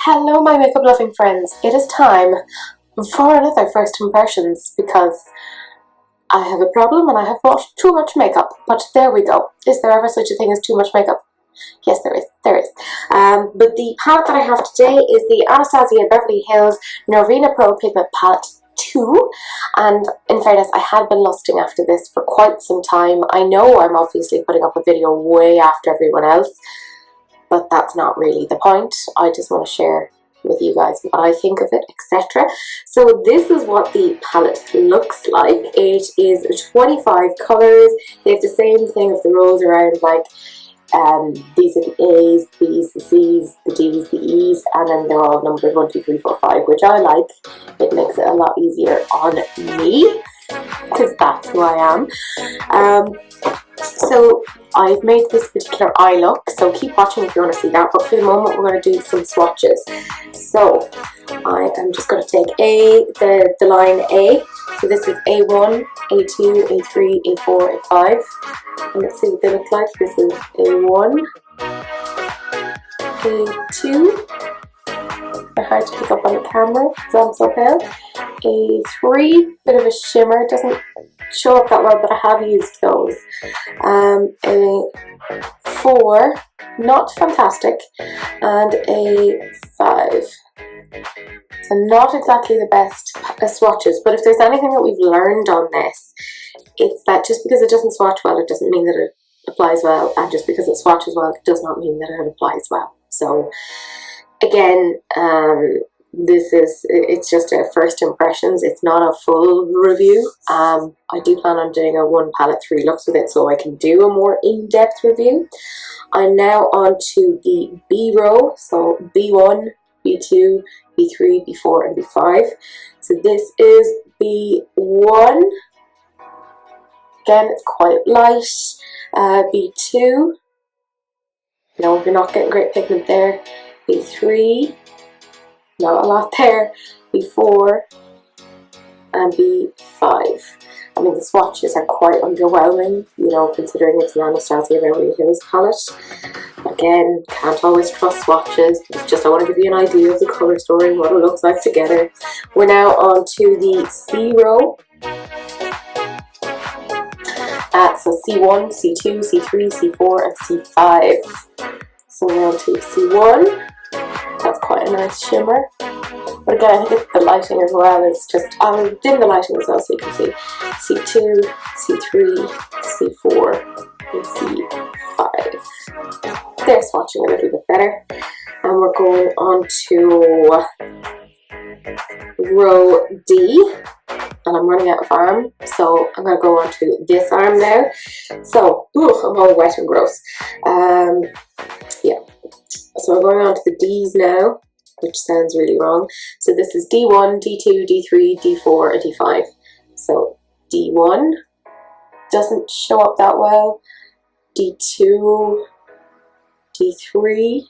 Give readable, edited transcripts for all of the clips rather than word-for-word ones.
Hello my makeup loving friends, it is time for another first impressions because I have a problem and I have bought too much makeup, but there we go. Is there ever such a thing as too much makeup? Yes, there is. But the palette that I have today is the Anastasia Beverly Hills Norvina Pro Pigment Palette 2, and in fairness I had been lusting after this for quite some time. I know I'm obviously putting up a video way after everyone else, but that's not really the point. I just want to share with you guys what I think of it, etc. So this is what the palette looks like. It is 25 colours. They have the same thing of the rows around, like these are the A's, the B's, the C's, the D's, the E's, and then they're all numbered 1, 2, 3, 4, 5, which I like. It makes it a lot easier on me, because that's who I am. So I've made this particular eye look, so keep watching if you want to see that, but for the moment we're going to do some swatches. So I am just going to take the line A, so this is A1, A2, A3, A4, A5, and let's see what they look like. This is A1, A2, they're hard to pick up on the camera because I'm so pale, A3, bit of a shimmer, doesn't show up that well, but I have used those. A4, not fantastic, and A5. So not exactly the best swatches, but if there's anything that we've learned on this, it's that just because it doesn't swatch well, it doesn't mean that it applies well, and just because it swatches well, it does not mean that it applies well. So again, it's just a first impressions, it's not a full review. I do plan on doing a 1 palette 3 looks with it so I can do a more in-depth review. I'm now on to the B row, so B1, B2, B3, B4 and B5. So this is B1, again it's quite light. B2, no, you're not getting great pigment there. B3, not a lot there. B4 and B5. I mean, the swatches are quite underwhelming, you know, considering it's an Anastasia Beverly Hills palette. Again, can't always trust swatches. It's just I want to give you an idea of the colour story and what it looks like together. We're now on to the C row. So C1, C2, C3, C4 and C5. So we're on to C1. That's quite a nice shimmer. But again, I think it's the lighting as well. It's just, I'll dim the lighting as well so you can see. C2, C3, C4, and C5. They're swatching a little bit better. And we're going on to row D. And I'm running out of arm, so I'm going to go on to this arm now. So, I'm all wet and gross. Yeah. So I'm going on to the D's now, which sounds really wrong. So this is D1, D2, D3, D4, and D5. So D1 doesn't show up that well. D2, D3,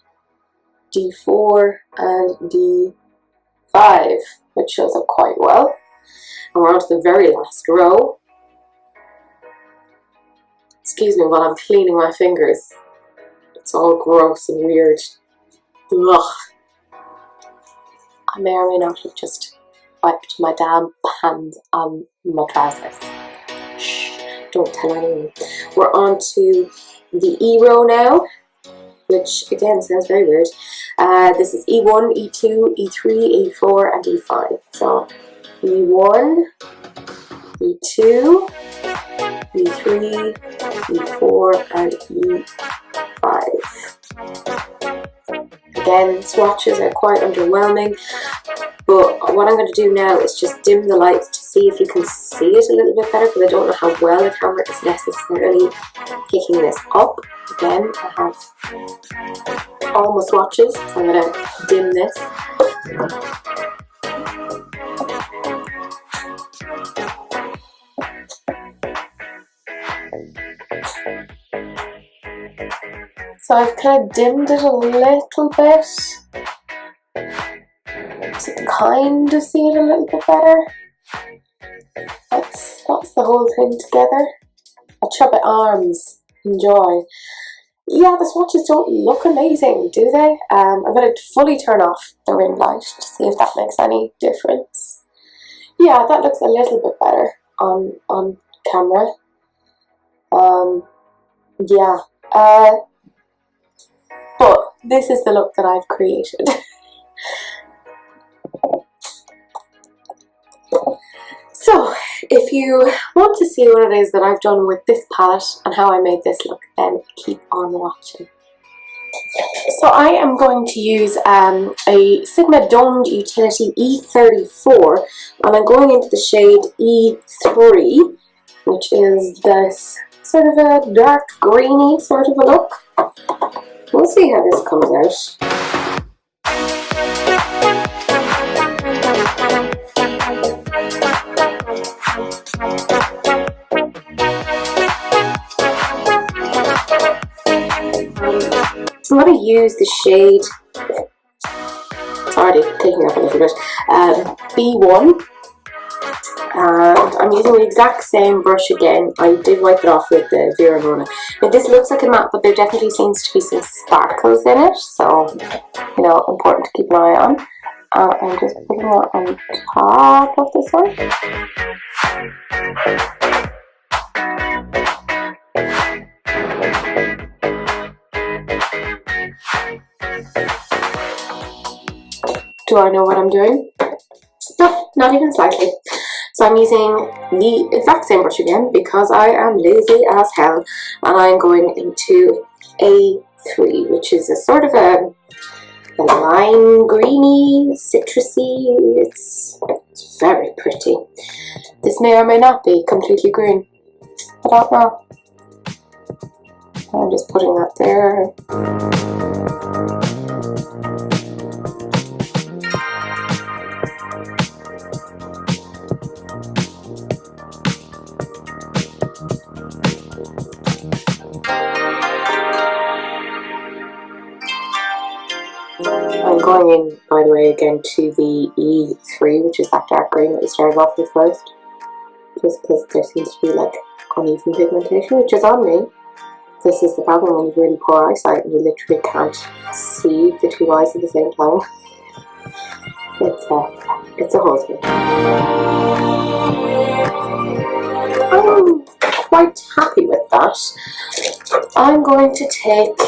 D4, and D5, which shows up quite well. And we're on to the very last row. Excuse me while I'm cleaning my fingers. It's all gross and weird. Ugh. I may or may not have just wiped my damn hands on my trousers. Shh, don't tell anyone. We're on to the E row now, which again sounds very weird. This is E1, E2, E3, E4, and E5. So E1, E2, E3, E4, and E5. Again, swatches are quite underwhelming, but what I'm going to do now is just dim the lights to see if you can see it a little bit better, because I don't know how well the camera is necessarily picking this up. Again, I have all my swatches, so I'm going to dim this. So I've kind of dimmed it a little bit, so you can kind of see it a little bit better. That's the whole thing together. I'll chop it arms, enjoy. Yeah, the swatches don't look amazing, do they? I'm going to fully turn off the ring light to see if that makes any difference. Yeah, that looks a little bit better on camera. Yeah. But this is the look that I've created. So, if you want to see what it is that I've done with this palette and how I made this look, then keep on watching. So I am going to use a Sigma Domed Utility E34, and I'm going into the shade E3, which is this sort of a dark greeny sort of a look. We'll see how this comes out. I'm going to use the shade, it's already taking up a little bit, B1, and I'm using the exact same brush again. I did wipe it off with the Vera Mona. Now, this looks like a matte, but there definitely seems to be some sparkles in it, so, you know, important to keep an eye on. I'm just putting it on top of this one. Do I know what I'm doing? No, not even slightly. So I'm using the exact same brush again because I am lazy as hell, and I'm going into A3, which is a sort of a lime greeny, citrusy. It's very pretty. This may or may not be completely green. I don't know. I'm just putting that there. I'm going in, by the way, again to the E3, which is that dark green that we started off with first. Just because there seems to be like uneven pigmentation, which is on me. This is the problem when you have really poor eyesight and you literally can't see the two eyes at the same time. It's a whole thing. I'm quite happy with that. I'm going to take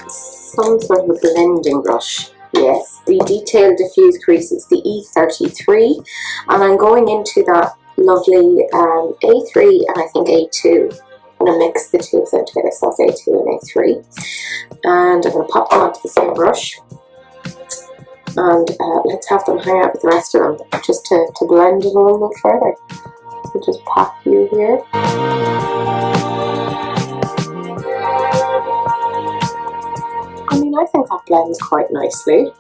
some sort of a blending brush. Yes, the Detailed Diffuse Crease. It's the E33, and I'm going into that lovely A3 and I think A2. I'm going to mix the two of them together, so that's A2 and A3. And I'm going to pop them onto the same brush. And let's have them hang out with the rest of them, just to blend it a little bit further. So just pop you here. I mean, I think that blends quite nicely.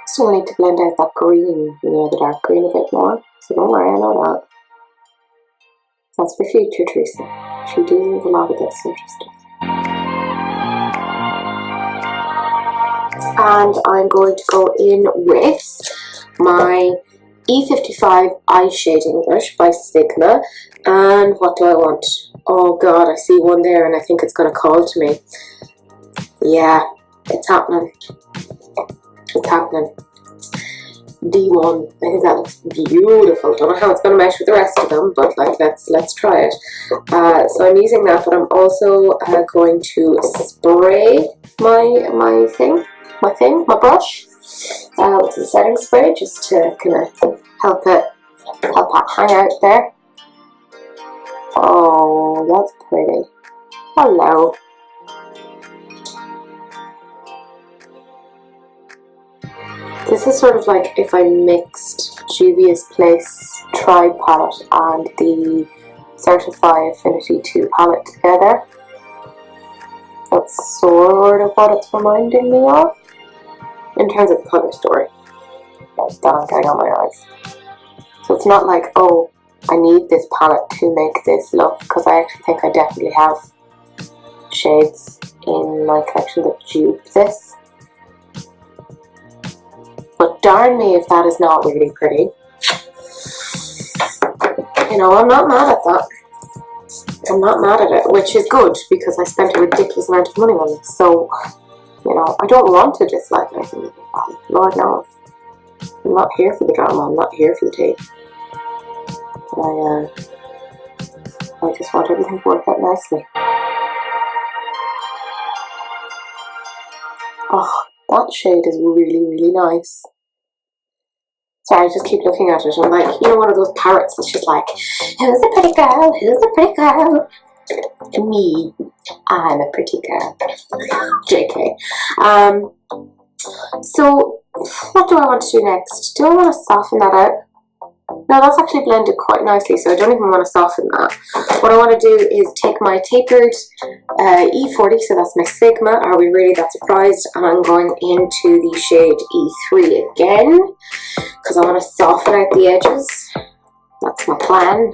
Still need to blend out that green, you know, the dark green a bit more. So don't worry, I know that. That's for future Teresa. She deals with a lot of this sort of stuff. And I'm going to go in with my E55 eye shading brush by Sigma. And what do I want? Oh god, I see one there and I think it's going to call to me. Yeah, it's happening. It's happening. D1. I think that looks beautiful. Don't know how it's going to mesh with the rest of them, but like let's try it. So I'm using that, but I'm also going to spray my brush with the setting spray, just to kind of help it hang out there. Oh, that's pretty. Hello. This is sort of like if I mixed Juvia's Place Tri palette and the Certify Affinity 2 palette together. That's sort of what it's reminding me of in terms of the colour story that I'm getting on my eyes. So it's not like, oh, I need this palette to make this look, because I actually think I definitely have shades in my collection that dupe this. But darn me if that is not really pretty. you know, I'm not mad at that. I'm not mad at it, which is good because I spent a ridiculous amount of money on it. So, you know, I don't want to dislike anything. Lord knows. I'm not here for the drama, I'm not here for the tea. I just want everything to work out nicely. Oh, that shade is really, really nice. Sorry, I just keep looking at it. I'm like, you know, one of those parrots that's just like, who's a pretty girl? Who's a pretty girl? Me. I'm a pretty girl. JK. So, what do I want to do next? Do I want to soften that out? No, that's actually blended quite nicely, so I don't even want to soften that. What I want to do is take my tapered E40, so that's my Sigma, Are We Really That Surprised? And I'm going into the shade E3 again, because I want to soften out the edges. That's my plan.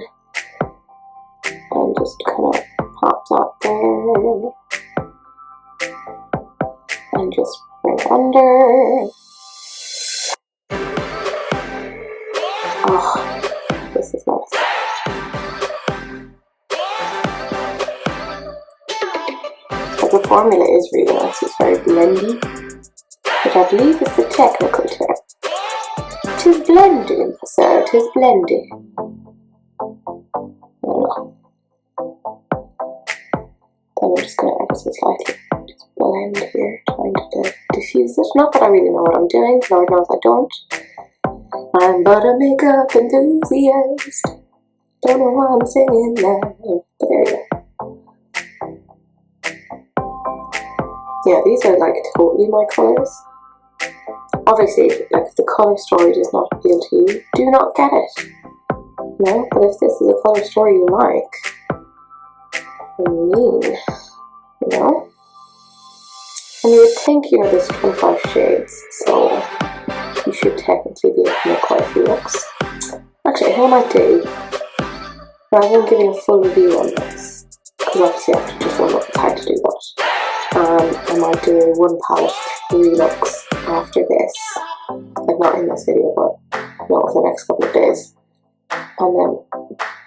And just kind of pop that there. And just bring it under. Oh, this is nice. But the formula is really nice. It's very blendy, which I believe is the technical term. Tis blending, sir. Tis blending. Then I'm just going to ever so slightly just blend here, trying to diffuse it. Not that I really know what I'm doing. Lord knows I don't. I'm but a makeup enthusiast. Don't know why I'm singing now, but there you go. Yeah, these are like totally my colours. Obviously, like if the colour story does not appeal to you, do not get it. No, but if this is a colour story you like, you know? And you would think, you know, there's 25 shades, so you should technically be able to make quite a few looks. Actually, how I might do, rather than giving a full review on this, because obviously after just one look it's hard to do that, I might do one palette, 3 looks after this, like not in this video, but not for the next couple of days, and then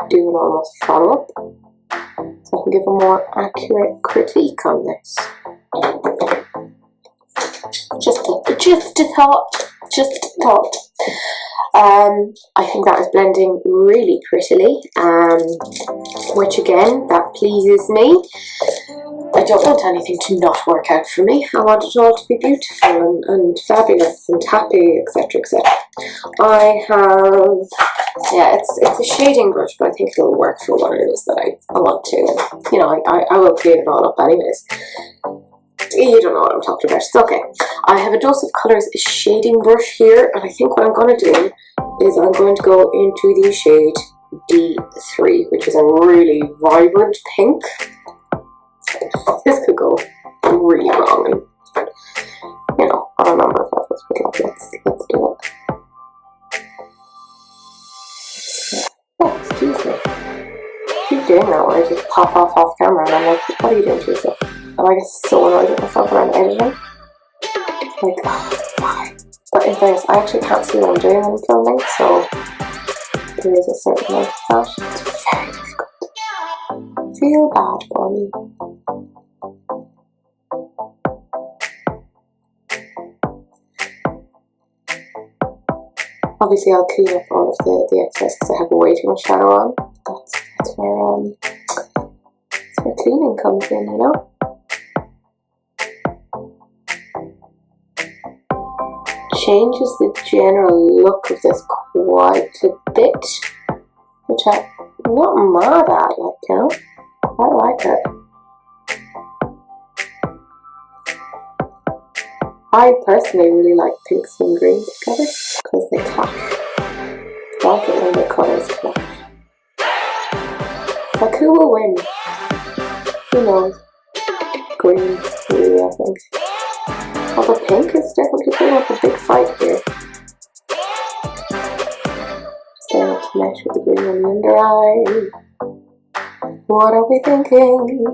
do an almost follow-up, so I can give a more accurate critique on this. Just a thought. I think that is blending really prettily, which again, that pleases me. I don't want anything to not work out for me. I want it all to be beautiful and fabulous and happy, etc, etc. I have, yeah, it's a shading brush, but I think it'll work for what it is that I want to. And, you know, I will clean it all up anyways. You don't know what I'm talking about. It's okay. I have a Dose of Colours shading brush here, and I think what I'm going to do is I'm going to go into the shade D3, which is a really vibrant pink. This could go really wrong, and you know, on a number of levels, but let's do it. Oh, excuse me. I keep doing that when I just pop off camera, and I'm like, what are you doing to yourself? And I get so annoyed with myself when I'm editing. It's like, oh, why? But in fairness, I actually can't see what I'm doing when I'm filming, so there is a certain amount of that. It's very difficult. Feel bad for me. Obviously, I'll clean up all of the excess because I have way too much shadow on. That's where cleaning comes in, you know? Changes the general look of this quite a bit, which I'm not mad at, like, you know? I like it. I personally really like pinks and greens together because they clash. I like it when the colours clash. Like, who will win? Who knows? Green, really, I think. Oh, the pink is definitely putting up a big fight here. Staying to match with the green on the under eye. What are we thinking?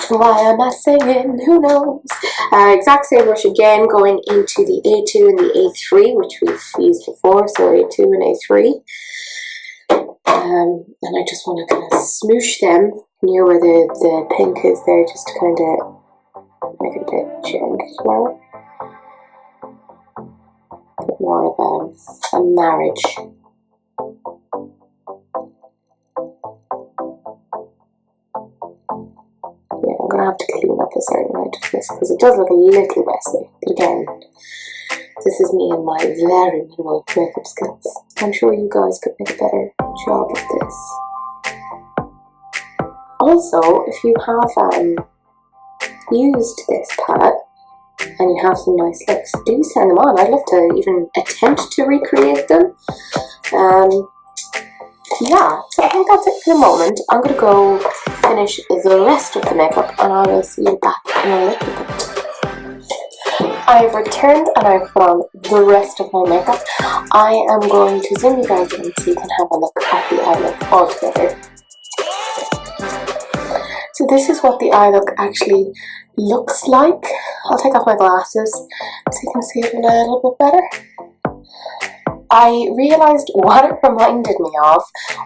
Why am I singing? Who knows? Exact same brush again, going into the A2 and the A3, which we've used before, so A2 and A3. And I just want to kind of smoosh them near where the pink is there, just to kind of make it a bit gentle. A bit more of a marriage. Yeah, I'm going to have to clean up a certain amount of this because it does look a little messy. But again, this is me and my very minimal makeup skills. I'm sure you guys could make a better job of this. Also, if you have used this palette and you have some nice looks, do send them on. I'd love to even attempt to recreate them. Yeah, so I think that's it for the moment. I'm going to go finish the rest of the makeup and I will see you back in a little bit. I've returned and I've put on the rest of my makeup. I am going to zoom you guys in so you can have a look at the eye look all together. So this is what the eye look actually looks like. I'll take off my glasses so you can see it a little bit better. I realised what it reminded me of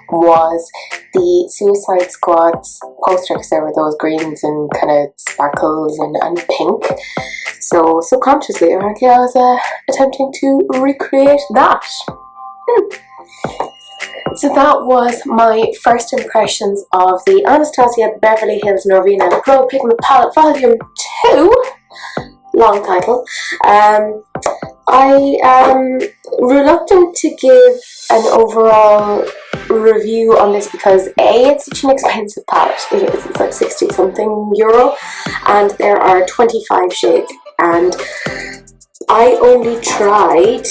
was the Suicide Squad's poster, because there were those greens and kind of sparkles and pink. So subconsciously, apparently I was attempting to recreate that. So that was my first impressions of the Anastasia Beverly Hills Norvina Pro Pigment Palette Volume 2. Long title. I am reluctant to give an overall review on this because A, it's such an expensive palette. It is, it's like 60 something euro and there are 25 shades, and I only tried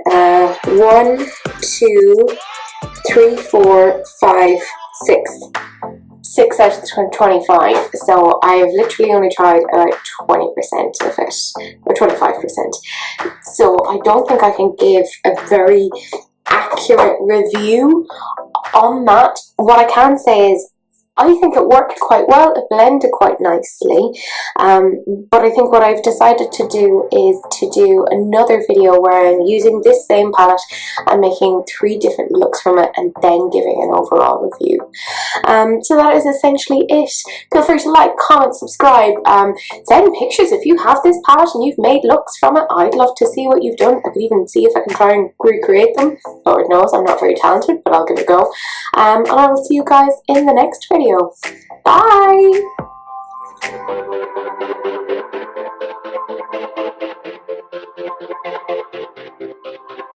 1, 2, 3, 4, 5, 6 out of the 25, so I've literally only tried about 20% of it, or 25%, so I don't think I can give a very accurate review on that. What I can say is I think it worked quite well, it blended quite nicely, but I think what I've decided to do is to do another video where I'm using this same palette and making 3 different looks from it and then giving an overall review. So that is essentially it. Feel free to like, comment, subscribe, send pictures if you have this palette and you've made looks from it. I'd love to see what you've done. I could even see if I can try and recreate them. Lord knows I'm not very talented, but I'll give it a go. And I will see you guys in the next video. Bye!